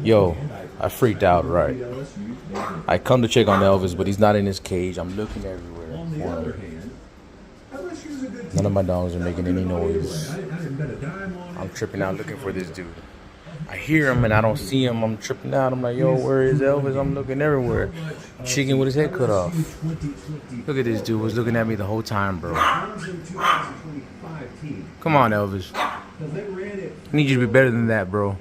Yo, I freaked out, right? I come to check on Elvis, but he's not in his cage. I'm looking everywhere for him. None of my dogs are making any noise. I'm tripping out looking for this dude. I hear him and I don't see him. I'm tripping out. I'm like, yo, where is Elvis? I'm looking everywhere. Chicken with his head cut off. Look at this dude. Was looking at me the whole time, bro. Come on, Elvis. I need you to be better than that, bro.